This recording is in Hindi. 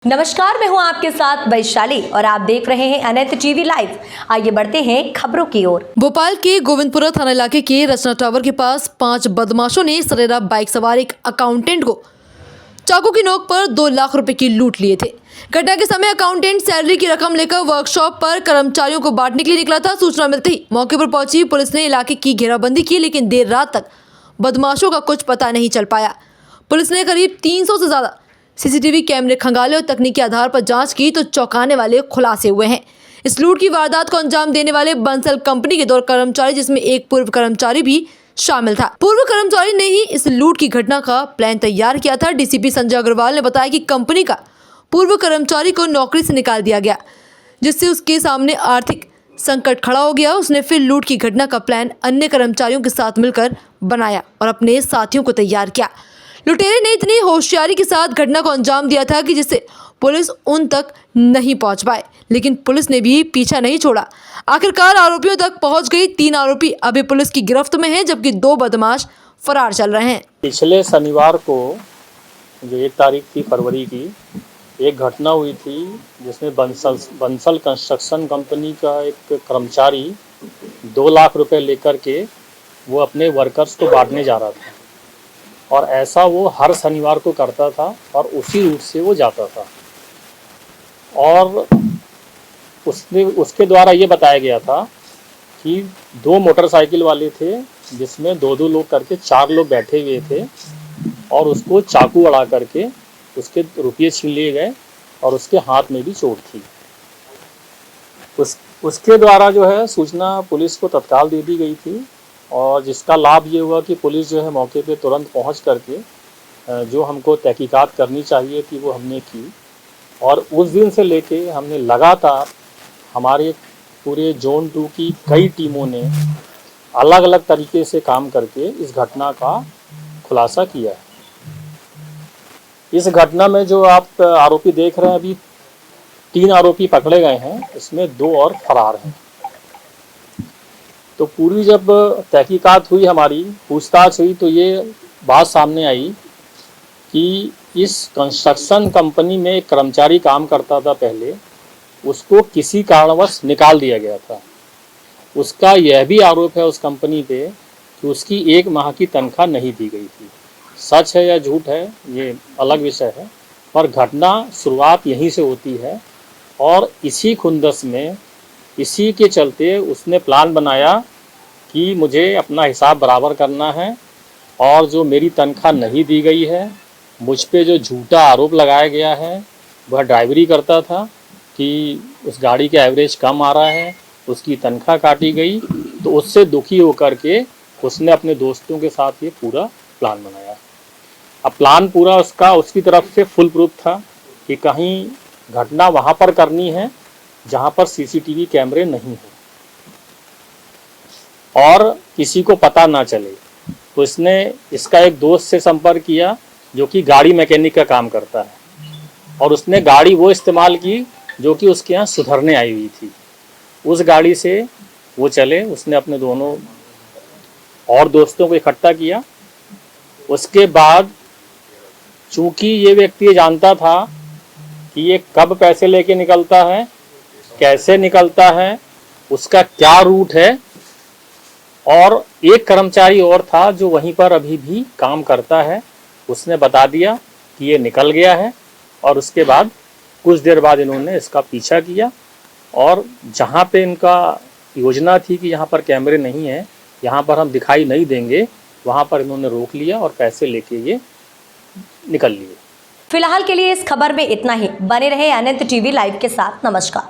नमस्कार, मैं हूं आपके साथ वैशाली और आप देख रहे हैं अनंत टीवी लाइव। आइए बढ़ते हैं खबरों की ओर। भोपाल के गोविंदपुरा थाना इलाके के रचना टावर के पास 5 बदमाशों ने सरेरा बाइक सवार एक अकाउंटेंट को चाकू की नोक पर 2 लाख रुपए की लूट लिए थे। घटना के समय अकाउंटेंट सैलरी की रकम लेकर वर्कशॉप पर कर्मचारियों को बांटने के लिए निकला था। सूचना मिलते ही मौके पर पहुंची पुलिस ने इलाके की घेराबंदी की, लेकिन देर रात तक बदमाशों का कुछ पता नहीं चल पाया। पुलिस ने करीब 300 से ज्यादा सीसीटीवी कैमरे खंगाले और तकनीकी आधार पर जांच की तो चौंकाने वाले खुलासे हुए हैं। इस लूट की वारदात को अंजाम देने वाले बंसल कंपनी के 2 कर्मचारी, जिसमें एक पूर्व कर्मचारी भी शामिल था। पूर्व कर्मचारी ने ही इस लूट की घटना का प्लान तैयार किया था। डीसीपी संजय अग्रवाल ने बताया कि कंपनी का पूर्व कर्मचारी को नौकरी से निकाल दिया गया, जिससे उसके सामने आर्थिक संकट खड़ा हो गया। उसने फिर लूट की घटना का प्लान अन्य कर्मचारियों के साथ मिलकर बनाया और अपने साथियों को तैयार किया। लुटेरे ने इतनी होशियारी के साथ घटना को अंजाम दिया था कि जिससे पुलिस उन तक नहीं पहुंच पाए, लेकिन पुलिस ने भी पीछा नहीं छोड़ा। आखिरकार आरोपियों तक पहुंच गई। 3 आरोपी अभी पुलिस की गिरफ्त में हैं, जबकि 2 बदमाश फरार चल रहे हैं। पिछले शनिवार को जो 1 तारीख थी फरवरी की, एक घटना हुई थी जिसमें बंसल कंस्ट्रक्शन कंपनी का एक कर्मचारी 2 लाख रुपए लेकर के वो अपने वर्कर्स को बांटने जा रहा था, और ऐसा वो हर शनिवार को करता था और उसी रूट से वो जाता था। और उसके द्वारा ये बताया गया था कि 2 मोटरसाइकिल वाले थे, जिसमें 2-2 लोग करके 4 लोग बैठे हुए थे, और उसको चाकू अड़ा करके उसके रुपये छीन लिए गए और उसके हाथ में भी चोट थी। उसके द्वारा जो है सूचना पुलिस को तत्काल दे दी गई थी, और जिसका लाभ ये हुआ कि पुलिस जो है मौके पे तुरंत पहुंच करके जो हमको तहकीकात करनी चाहिए थी वो हमने की। और उस दिन से लेके हमने लगातार हमारे पूरे जोन 2 की कई टीमों ने अलग अलग तरीके से काम करके इस घटना का खुलासा किया है। इस घटना में जो आप आरोपी देख रहे हैं, अभी 3 आरोपी पकड़े गए हैं, इसमें 2 और फरार हैं। तो पूरी जब तहकीकात हुई, हमारी पूछताछ हुई, तो ये बात सामने आई कि इस कंस्ट्रक्शन कंपनी में एक कर्मचारी काम करता था पहले, उसको किसी कारणवश निकाल दिया गया था। उसका यह भी आरोप है उस कंपनी पे कि उसकी 1 माह की तनख्वाह नहीं दी गई थी। सच है या झूठ है ये अलग विषय है, पर घटना शुरुआत यहीं से होती है। और इसी खुंदस में, इसी के चलते उसने प्लान बनाया कि मुझे अपना हिसाब बराबर करना है, और जो मेरी तनख्वाह नहीं दी गई है, मुझ पे जो झूठा आरोप लगाया गया है, वह ड्राइवरी करता था कि उस गाड़ी के एवरेज कम आ रहा है, उसकी तनख्वाह काटी गई। तो उससे दुखी होकर के उसने अपने दोस्तों के साथ ये पूरा प्लान बनाया। अब प्लान पूरा उसकी तरफ से फुल प्रूफ था कि कहीं घटना वहाँ पर करनी है जहाँ पर सीसीटीवी कैमरे नहीं हैं और किसी को पता ना चले। तो इसने इसका एक दोस्त से संपर्क किया जो कि गाड़ी मैकेनिक का काम करता है, और उसने गाड़ी वो इस्तेमाल की जो कि उसके यहाँ सुधरने आई हुई थी। उस गाड़ी से वो चले, उसने अपने दोनों और दोस्तों को इकट्ठा किया। उसके बाद चूँकि ये व्यक्ति जानता था कि ये कब पैसे लेके निकलता है, कैसे निकलता है, उसका क्या रूट है, और एक कर्मचारी और था जो वहीं पर अभी भी काम करता है, उसने बता दिया कि ये निकल गया है। और उसके बाद कुछ देर बाद इन्होंने इसका पीछा किया, और जहाँ पे इनका योजना थी कि यहाँ पर कैमरे नहीं है, यहाँ पर हम दिखाई नहीं देंगे, वहाँ पर इन्होंने रोक लिया और पैसे लेके ये निकल लिए। फिलहाल के लिए इस खबर में इतना ही। बने रहे अनंत टीवी लाइव के साथ। नमस्कार।